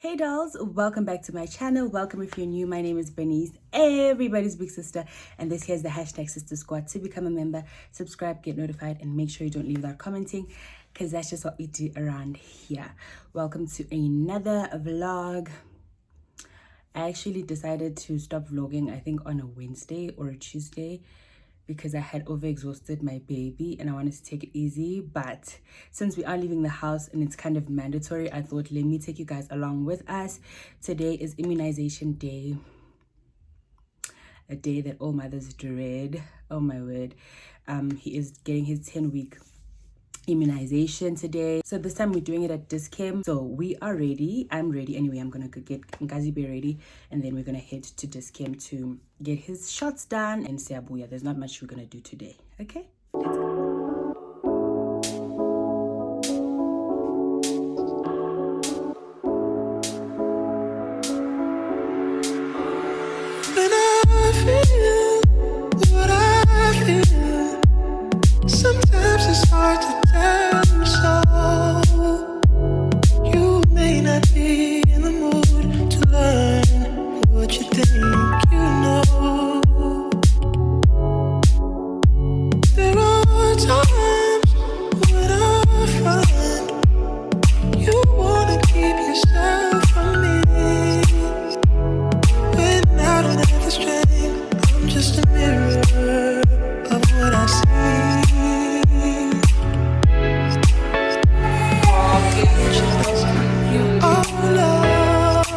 Hey dolls, welcome back to my channel. Welcome if you're new. My name is Bernice, everybody's big sister, and this here's the hashtag Sister Squad. To become a member, subscribe, get notified, and make sure you don't leave without commenting, because that's just what we do around here. Welcome to another vlog. I actually decided to stop vlogging, I think on a Wednesday or a Tuesday, because I had overexhausted my baby and I wanted to take it easy. But since we are leaving the house and it's kind of mandatory, I thought, let me take you guys along with us. Today is immunization day, a day that all mothers dread. Oh my word. He is getting his 10-week immunization today. So this time we're doing it at Dischem. So we are ready. I'm ready anyway. I'm gonna get Nkazi be ready, and then we're gonna head to Dischem to get his shots done and say abuya. There's not much we're gonna do today. Okay, let's go. When I feel what I feel, sometimes it's hard to tell you so. You may not be in the mood to learn what you think you know. There are times when I find you wanna keep yourself from me. When I don't have the strength, I'm just a mirror of what I see. You are love.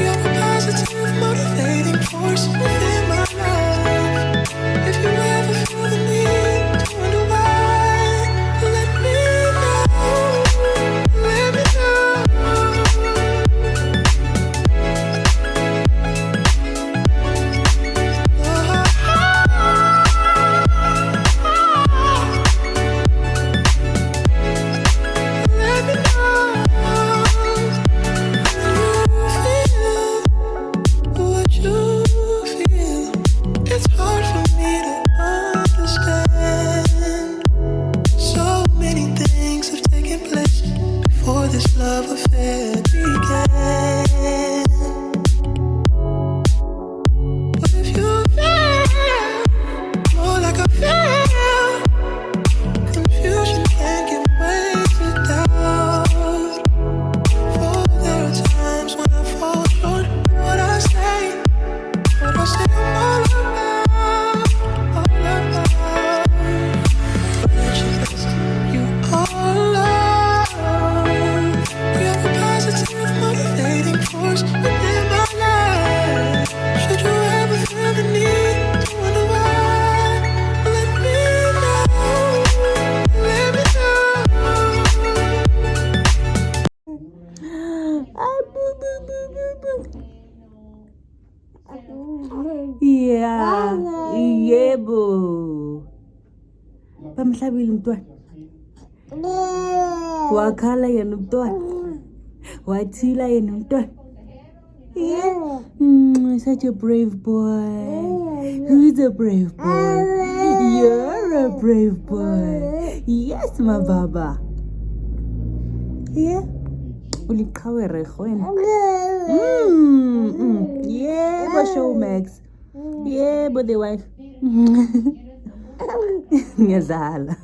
You're a positive, motivating force within my life. If you ever feel the need to wonder why, let me know. Let me this love affair began. But if you feel more like I feel, confusion can give way to doubt. For there are times when I fall short of what I say I'm all about, you are love. You're a positive, motivating force within my life. Should you ever feel the need to wonder why, let me know. Let me know. Yeah, yebo. Bamhlabile umntwana. Wakhala yena umntwana. Wathila yena umntwana. Yeah. Such a brave boy. Who's a brave boy? You're a brave boy. Yes, my baba. Yeah. Uliqhawere khona. Yeah, but show Max. Yeah, but the wife. Ngiyadlala.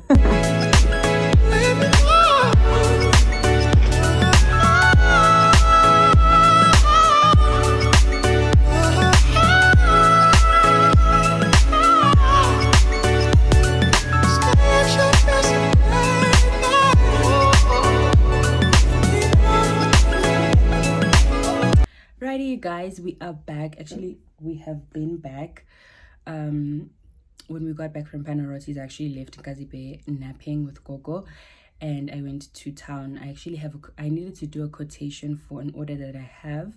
Righty, you guys, we are back. Actually, we have been back. when we got back from Panarottis, I actually left Nkazi napping with Gogo, and I went to town. I actually I needed to do a quotation for an order that I have.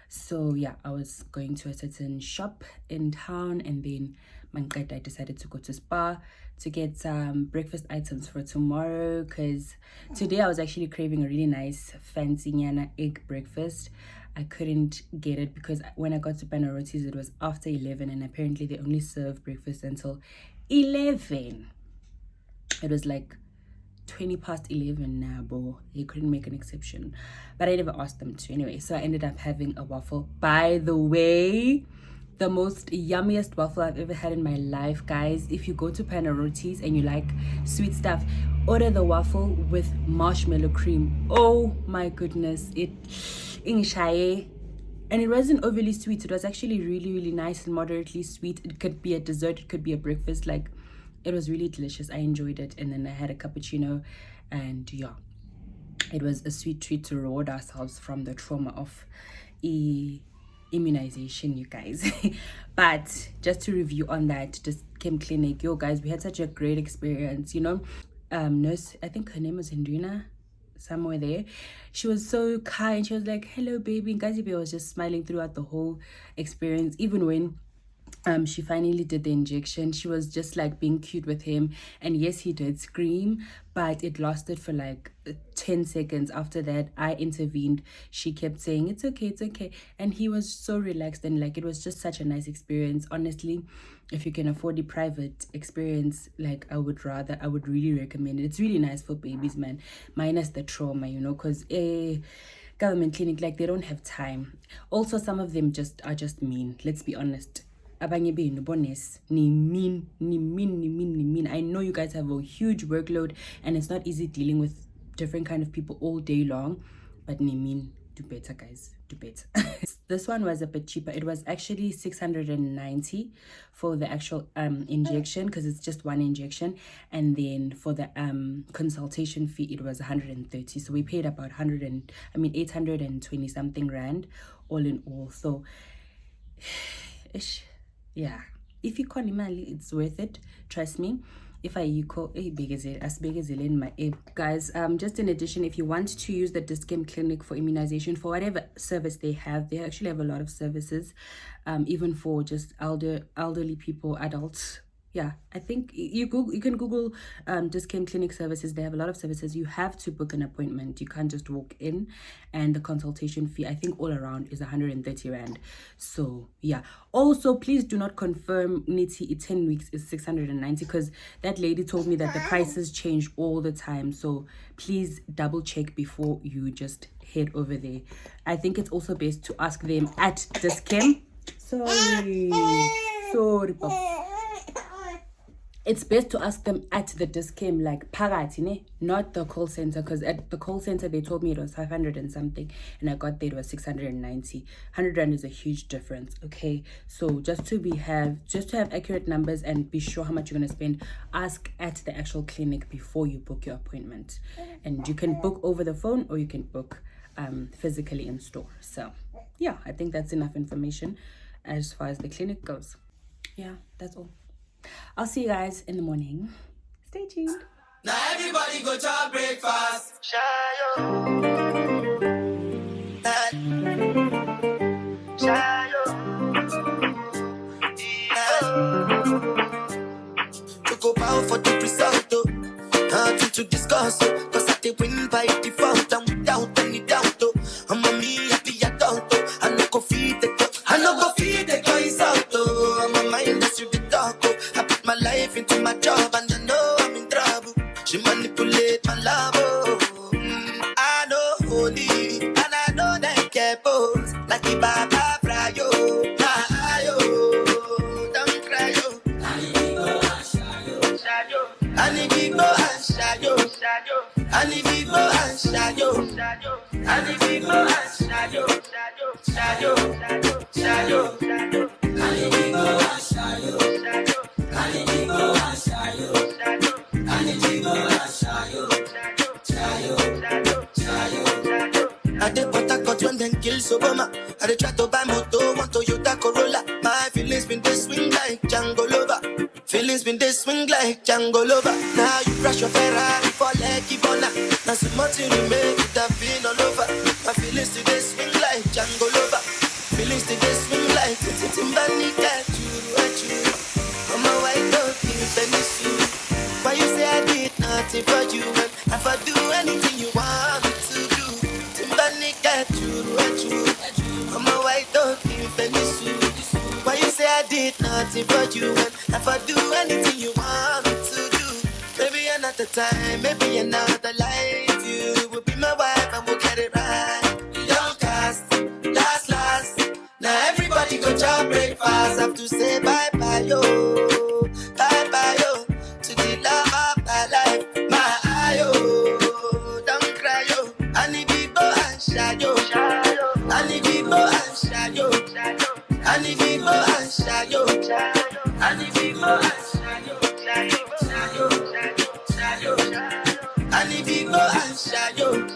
So yeah, I was going to a certain shop in town, and then I decided to go to Spa to get some breakfast items for tomorrow, because today I was actually craving a really nice fancy nyana egg breakfast. I couldn't get it because when I got to Panarottis, it was after 11, and apparently they only serve breakfast until 11. It was like 20 past 11 now, but they couldn't make an exception. But I never asked them to anyway, so I ended up having a waffle. By the way, the most yummiest waffle I've ever had in my life, guys. If you go to Panarottis and you like sweet stuff, order the waffle with marshmallow cream. Oh my goodness, and it wasn't overly sweet. It was actually really nice and moderately sweet. It could be a dessert, it could be a breakfast. Like, it was really delicious. I enjoyed it. And then I had a cappuccino, and yeah, it was a sweet treat to reward ourselves from the trauma of immunization, you guys. But just to review on that, Dischem clinic, yo guys, we had such a great experience. Nurse, I think her name was Hendrina, somewhere there, she was so kind. She was like, hello baby. Nkazi was just smiling throughout the whole experience. Even when she finally did the injection, she was just like being cute with him. And yes, he did scream, but it lasted for like 10 seconds. After that, I intervened. She kept saying, it's okay, and he was so relaxed, and like, it was just such a nice experience. Honestly, if you can afford a private experience, like, I would really recommend it. It's really nice for babies, man, minus the trauma, because government clinic, like, they don't have time. Also, some of them are just mean, let's be honest. Abanye benu bonus ni mean. I know you guys have a huge workload, and it's not easy dealing with different kind of people all day long, but ni mean. Do better, guys, do better. This one was a bit cheaper. It was actually 690 for the actual injection, because it's just one injection, and then for the consultation fee, it was 130. So we paid about 820 something rand all in all. So yeah, if you call imali, it's worth it, trust me. If I call as big as in my guys, just in addition, if you want to use the Dischem clinic for immunization, for whatever service they actually have a lot of services, even for just elderly people, adults. Yeah, I think you can Google Dischem clinic services. They have a lot of services. You have to book an appointment. You can't just walk in, and the consultation fee, I think all around, is 130 rand. So yeah. Also, please do not confirm Niti 10 weeks is 690, because that lady told me that the prices change all the time. So please double check before you just head over there. I think it's also best to ask them at Dischem. Sorry, Papa. It's best to ask them at the Dischem, like Pagatine, not the call center, because at the call center they told me it was 500 and something, and I got there it was 690. 100 rand is a huge difference. Okay, so just to have accurate numbers and be sure how much you're gonna spend, ask at the actual clinic before you book your appointment. And you can book over the phone, or you can book physically in store. So yeah, I think that's enough information as far as the clinic goes. Yeah, that's all. I'll see you guys in the morning. Stay tuned. Now everybody go to breakfast. Shayo. To go bow for the result, nothing to discuss, cause I did win by default, and without any doubt, I'm a me happy adult, I no go feed the guys out, I'm a mind that's you the talk, I put my life into my job, and I know I'm in trouble. She manipulate my love, I know feelings been they swing like Django Lover. Now you crash your Ferrari for Lucky Bona. Now so much you make it have been all over. My feelings today swing like Django Lover. Feelings today swing like Timbani cat you. I'm a white dog in Venice. Why you say I did nothing for you? And if I do anything you want me to do, Timbani cat you. I'm a white dog in Venice. Why you say I did nothing for you? And if I do anything you want me to do, maybe another time, maybe another life, you will be my wife and we'll get it right. Young cast, last. Now everybody go to breakfast. Have to say bye yo, to the love of my life, my ayo. Don't cry yo, I need people and shadow. I need people and shadow. I need people and shadow. I need people and shadow. I need people and shadow.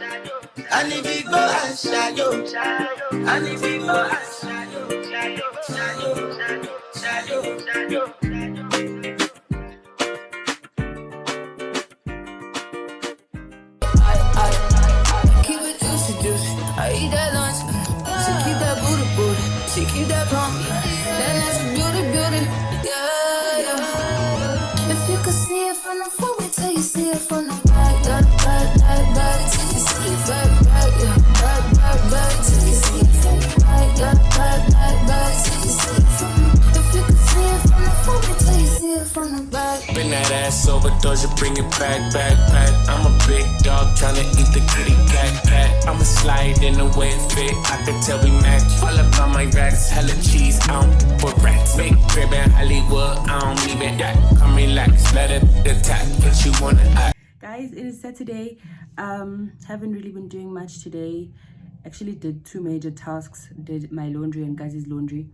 I need people and shadow. I need people and shadow. Keep it juicy. I eat that lunch. She keep that booty. She keep that plump. That nasty beauty. Yeah. If you could see it from the front, wait till you see it from the back. Back till you see it back. Yeah. Back till you see it from the back. Back till you see it from the. If you could see it from the front, wait till you see it from the back. Bend that ass over, doors, you bring it back. I'm a big dog tryna eat the kitty cat. I'ma slide in the way it fit. I can tell we match. All up on my racks, hella cheese. I don't put rats. Big crib in Hollywood, I don't even that. Come relax, let it attack. Get you wanna act. Guys, it is Saturday. Haven't really been doing much today. Actually did two major tasks. Did my laundry and Nkazi's laundry,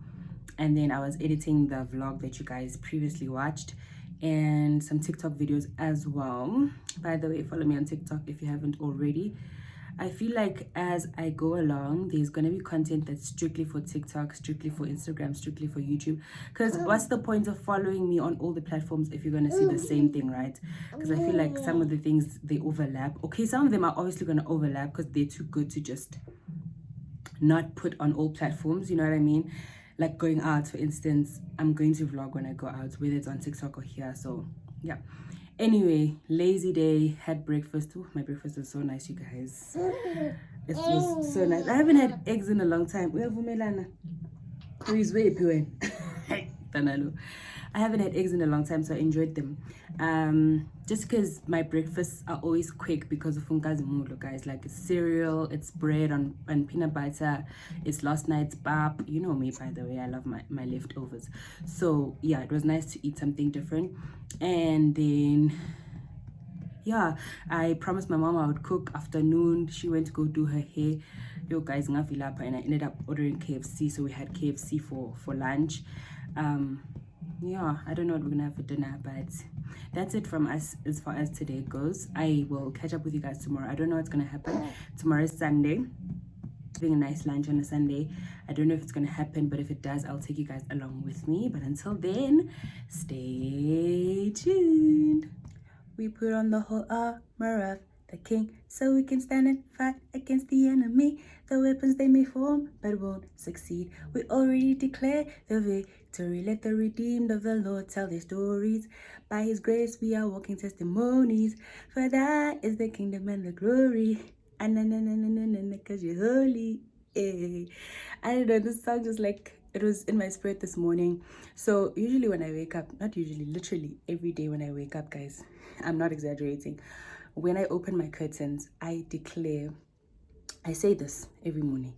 and then I was editing the vlog that you guys previously watched, and some TikTok videos as well. By the way, follow me on TikTok if you haven't already. I feel like as I go along, there's gonna be content that's strictly for TikTok, strictly for Instagram, strictly for YouTube. Because what's the point of following me on all the platforms if you're gonna see the same thing, right? Because I feel like some of the things, they overlap. Okay, some of them are obviously gonna overlap because they're too good to just not put on all platforms, you know what I mean? Like going out, for instance, I'm going to vlog when I go out, whether it's on TikTok or here. So yeah, anyway, lazy day, had breakfast. Ooh, my breakfast was so nice, you guys. It was so nice. I haven't had eggs in a long time. I haven't had eggs in a long time, so I enjoyed them. Just because my breakfasts are always quick because of Nkazi mulo, guys. Like, it's cereal, it's bread and peanut butter, it's last night's bap. You know me, by the way, I love my leftovers. So yeah, it was nice to eat something different. And then yeah, I promised my mom I would cook afternoon. She went to go do her hair. Yo guys, and I ended up ordering KFC, so we had KFC for lunch. Yeah, I don't know what we're gonna have for dinner, but that's it from us as far as today goes. I will catch up with you guys tomorrow. I don't know what's gonna happen. Tomorrow is Sunday. Having a nice lunch on a Sunday. I don't know if it's gonna happen, but if it does, I'll take you guys along with me. But until then, stay tuned. We put on the whole armor of the king, so we can stand and fight against the enemy. The weapons they may form, but won't succeed. We already declare the victory. Let the redeemed of the Lord tell their stories. By his grace we are walking testimonies. For that is the kingdom and the glory. Because you're holy. I don't know, this song just like, it was in my spirit this morning. So usually when I wake up, not usually, literally every day when I wake up, guys, I'm not exaggerating. When I open my curtains, I declare, I say this every morning.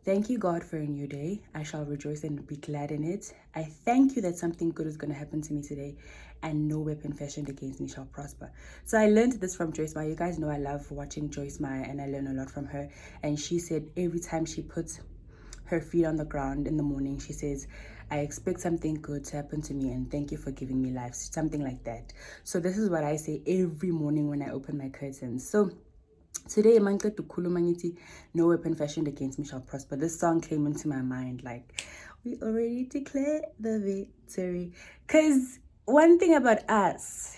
Thank you, God, for a new day. I shall rejoice and be glad in it. I thank you that something good is going to happen to me today, and no weapon fashioned against me shall prosper. So I learned this from Joyce Meyer. You guys know I love watching Joyce Meyer, and I learn a lot from her. And she said every time she puts her feet on the ground in the morning, she says, I expect something good to happen to me, and thank you for giving me life. Something like that. So this is what I say every morning when I open my curtains. So today, no weapon fashioned against me shall prosper. This song came into my mind like, we already declare the victory. Because one thing about us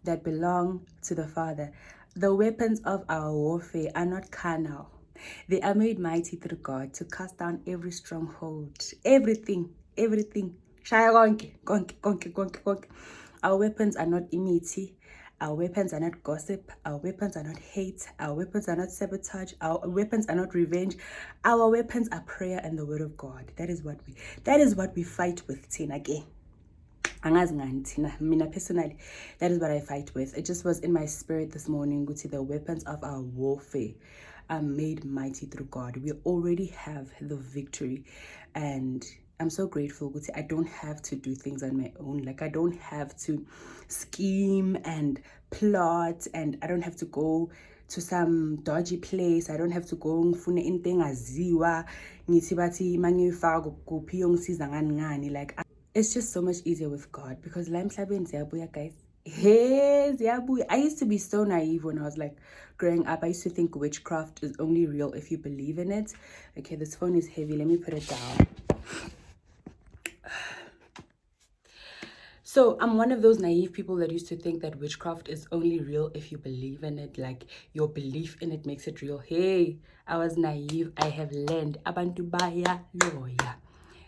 that belong to the Father, the weapons of our warfare are not carnal. They are made mighty through God to cast down every stronghold, everything. Shaya konke. Our weapons are not enmity. Our weapons are not gossip. Our weapons are not hate. Our weapons are not sabotage. Our weapons are not revenge. Our weapons are prayer and the word of God. That is what we fight with, Tina. Again. Mina personally, that is what I fight with. It just was in my spirit this morning. Go to the weapons of our warfare are made mighty through God. We already have the victory, and I'm so grateful. I don't have to do things on my own. Like, I don't have to scheme and plot, and I don't have to go to some dodgy place. I don't have to go ngifune into engaziwa ngithi bathi mangifaka kuphi yongisiza ngani ngani. Like, it's just so much easier with God, because la emhlabeni ziyabuya, guys. Hey, ziyabuya. I used to be so naive when I was like growing up. I used to think witchcraft is only real if you believe in it. Okay, this phone is heavy. Let me put it down. So I'm one of those naive people that used to think that witchcraft is only real if you believe in it. Like, your belief in it makes it real. Hey, I was naive. I have learned. Abantu baya loya.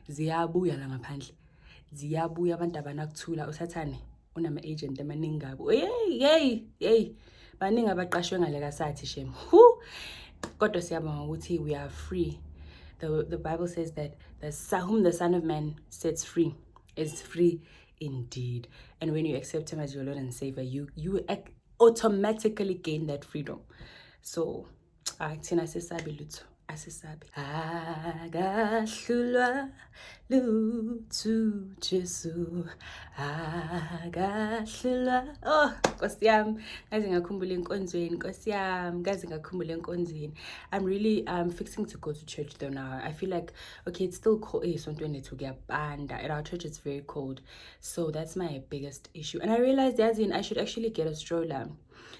Ziyabuya la ngaphandle. Ziyabuya abantu abanakuthula. Usathane unama-agent amaningi abo. Hey. Baningi abaqashwe ngale kasathi shem. Kodwa siyabonga ukuthi we are free. The Bible says that whom the Son of Man sets free is free indeed. And when you accept him as your Lord and Savior, you automatically gain that freedom. So thina asisabi lutho. Akahlulwa lutho Jesu, akahlulwa. Oh, Nkosi yami, ngaze ngakhumbula enkonzweni, Nkosi yami, ngaze ngakhumbula enkonzweni. I'm really fixing to go to church though now. I feel like, okay, it's still cold. At our church it's very cold. So that's my biggest issue. And I realized I should actually get a stroller.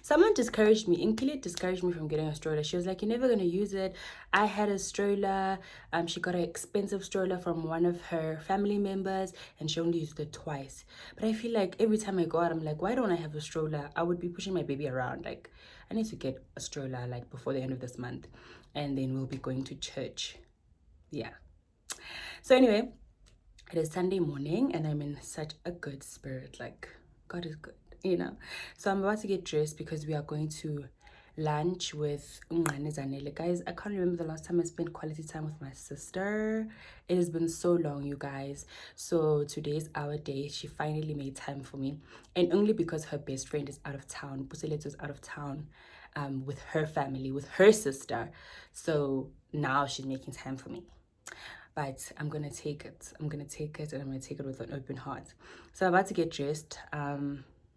Someone discouraged me. Inkili discouraged me from getting a stroller. She was like, you're never going to use it. I had a stroller. She got an expensive stroller from one of her family members, and she only used it twice. But I feel like every time I go out, I'm like, why don't I have a stroller? I would be pushing my baby around. Like, I need to get a stroller like before the end of this month, and then we'll be going to church. Yeah. So anyway, it is Sunday morning, and I'm in such a good spirit. Like, God is good. So I'm about to get dressed because we are going to lunch with Zanele. Guys, I can't remember the last time I spent quality time with my sister. It has been so long, you guys. So today's our day. She finally made time for me, and only because her best friend is out of town. Puselethu is out of town with her family, with her sister. So now she's making time for me. But I'm gonna take it. And I'm gonna take it with an open heart. So I'm about to get dressed.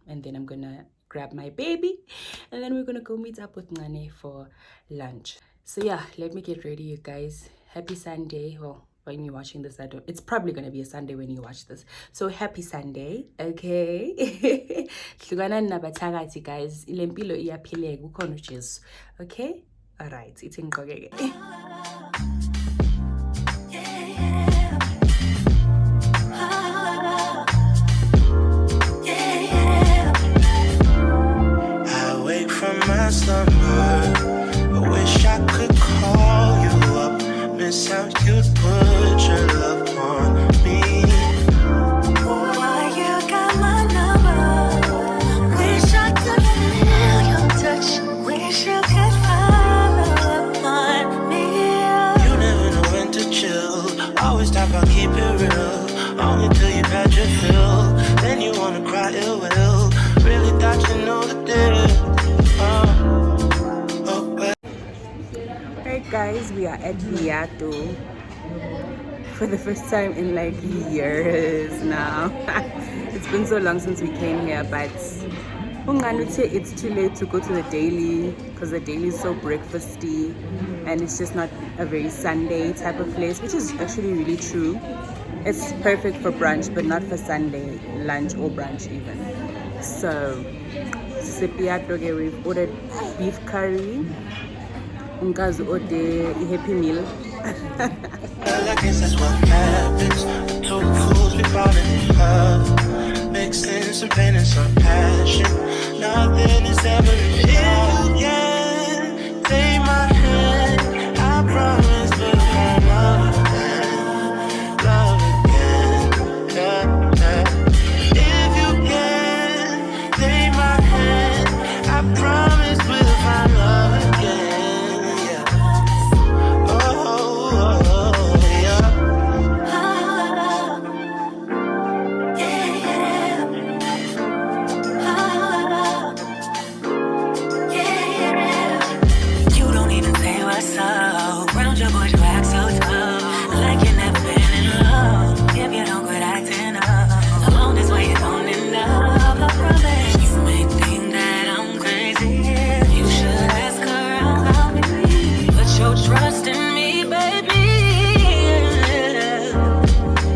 And then I'm gonna grab my baby, and then we're gonna go meet up with Ngane for lunch. So yeah, let me get ready, you guys. Happy Sunday. Well, when you're watching this, it's probably gonna be a Sunday when you watch this. So happy Sunday, okay? Hlukana nabathakathi, guys. Ilempilo iyaphileka kukhona uJesu. Okay? Alright, it's in Kogege. My slumber, I wish I could call you up, miss how you'd put your love on me. Boy, you got my number. Wish I could feel your touch. Wish you could follow up on me. You never know when to chill. Always talk about keep it real. Only till you've had your fill. Then you wanna cry ill will. Really thought you know the deal. Alright guys, we are at Beato for the first time in like years now. It's been so long since we came here, but it's too late to go to the daily because the daily is so breakfasty and it's just not a very Sunday type of place, which is actually really true. It's perfect for brunch, but not for Sunday lunch or brunch even. So we've ordered beef curry. Nkazi ordered a happy meal. I guess that's what happens. Two fools before falling in love, mixing some pain and some passion. Nothing is ever enough. If you can take my hand, I promise we'll fall love again, yeah, yeah. If you can take my hand, I promise we'll find love again, yeah. Oh, yeah. You don't even say what's up. Round your bush, wax so tough. Like you never been in love. If you don't quit acting up, alone this way you don't end up. I promise. You may think that I'm crazy. You should ask her about me. Put your trust in me, baby.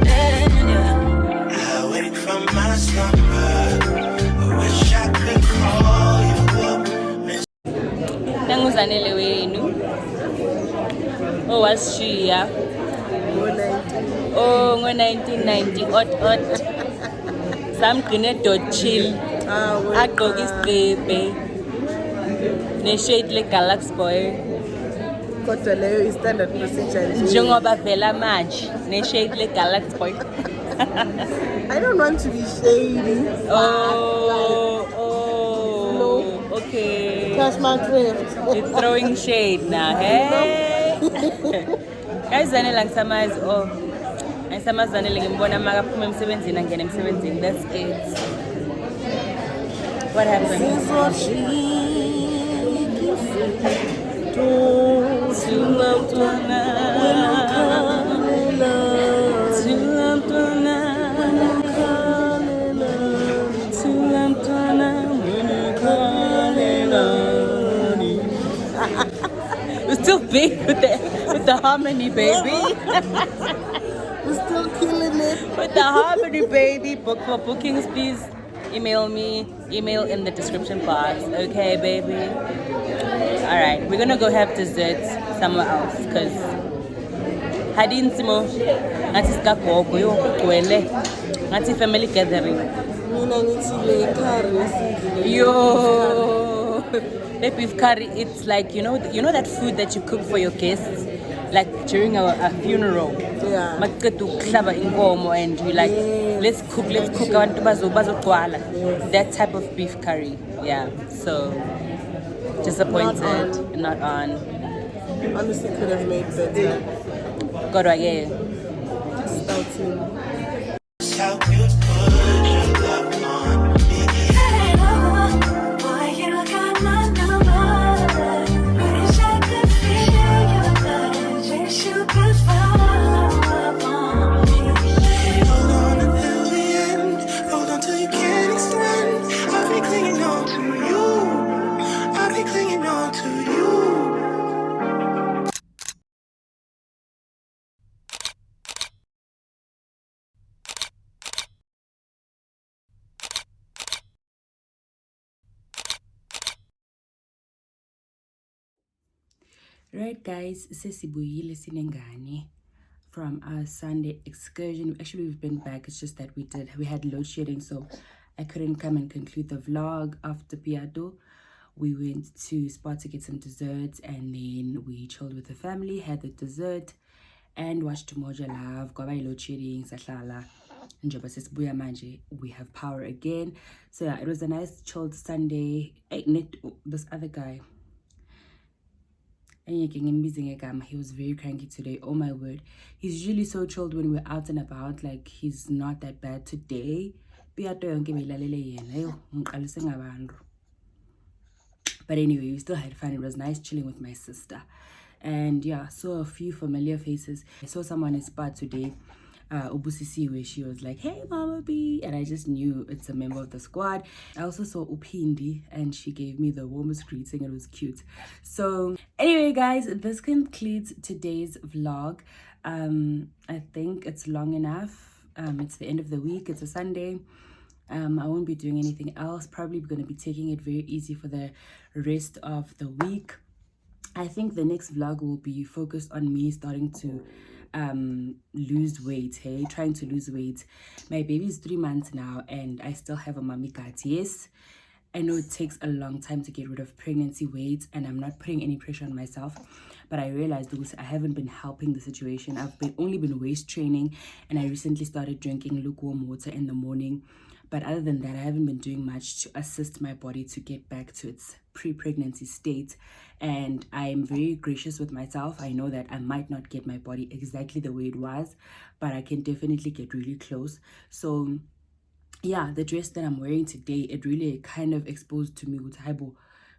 Yeah. I wake from my slumber. I wish I could call you up. Nanguzanele wenu owasishiya ngo-1990 ot samgqine chill agqoka isigqebhe neshade le-Galaxy Boy kodwa leyo i-standard procedure nje. njengoba vela manje neshade le-Galaxy Boy. I don't want to be shady. Okay. That's my drift. You're throwing shade now, hey? Guys, zanele ngisamazi ngisamazi zanele ngimbona makaphuma emsebenzini angena emsebenzini. That's it. What happened? This is what she We're still big with the harmony, baby. We're still killing it. With the harmony, baby. Book for bookings, please email me. Email in the description box. Okay, baby. All right, we're gonna go have dessert somewhere else because hadin simo ngati sikagogo yokugcwele ngati family gathering. Mina ngithi le curry yesidle. Yo, the beef curry. It's like you know that food that you cook for your guests, like during a funeral. Yeah. Makuqeda ukuhlaba inkomo and you like let's cook abantu bazogcwala. That type of beef curry. Yeah. So disappointed. Not on. Honestly, could have made better. Kodwa ke Stouting. How you put your love on me. Boy, you got my number. Wish I could feel your touch. Wish you could follow up on me. Hold on until the end. Hold on till you can't extend. I'll be clinging on to you. I'll be clinging on to you. right, guys, sesibuyile sinengane from our Sunday excursion. Actually, we've been back. It's just that we had load shedding, so I couldn't come and conclude the vlog after Piado. We went to Spot to get some desserts, and then we chilled with the family, had the dessert, and watched Moja Love. Kwaba load shedding, sahlala. Njoba sesibuya manje, we have power again. So yeah, it was a nice chilled Sunday. This other guy, he was very cranky today. Oh my word, he's usually so chilled when we're out and about. Like, he's not that bad today. But anyway, we still had fun. It was nice chilling with my sister. And yeah, saw a few familiar faces. I saw someone in Spa today, Ubusisi, where she was like, "Hey Mama B," and I just knew it's a member of the squad. I also saw Upindi, and she gave me the warmest greeting. It was cute. So anyway, guys, this concludes today's vlog. I think it's long enough. It's the end of the week. It's a Sunday. I won't be doing anything else. Probably going to be taking it very easy for the rest of the week. I think the next vlog will be focused on me starting to lose weight. Hey, trying to lose weight. My baby is 3 months now and I still have a mommy gut. Yes, I know it takes a long time to get rid of pregnancy weight, and I'm not putting any pressure on myself, but I realized that I haven't been helping the situation. I've only been waist training, and I recently started drinking lukewarm water in the morning. But other than that, I haven't been doing much to assist my body to get back to its pre-pregnancy state. And I am very gracious with myself. I know that I might not get my body exactly the way it was, but I can definitely get really close. So yeah, the dress that I'm wearing today, it really kind of exposed to me with Haibo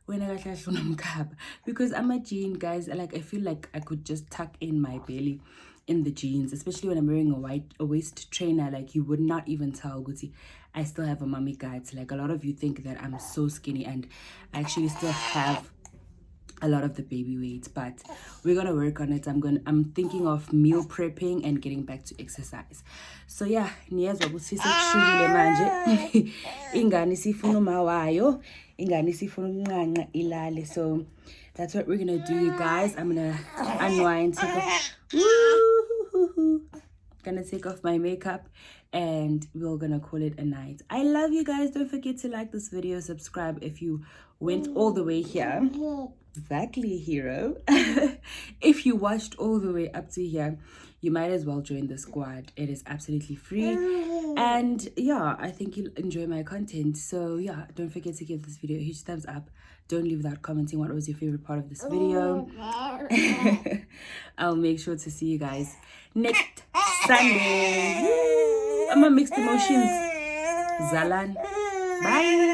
when I got because I'm a jean, guys. Like, I feel like I could just tuck in my belly in the jeans, especially when I'm wearing a waist trainer. Like, you would not even tell, Guti, I still have a mommy gut. Like, a lot of you think that I'm so skinny, and I actually still have a lot of the baby weight, but we're gonna work on it. I'm thinking of meal prepping and getting back to exercise. So yeah, niyazwa ukuthi sekushukile manje. Ingane sifuna umawayo, ingane sifuna ukunqanqa ilale. So that's what we're gonna do, you guys. I'm gonna unwind, gonna take off my makeup, and we're gonna call it a night. I love you guys. Don't forget to like this video, subscribe if you went all the way here. Exactly, hero. If you watched all the way up to here, you might as well join the squad. It is absolutely free, and yeah, I think you'll enjoy my content. So yeah, don't forget to give this video a huge thumbs up. Don't leave without commenting what was your favorite part of this video. I'll make sure to see you guys next Sunday. I'm a mixed emotions. Zalan. Bye.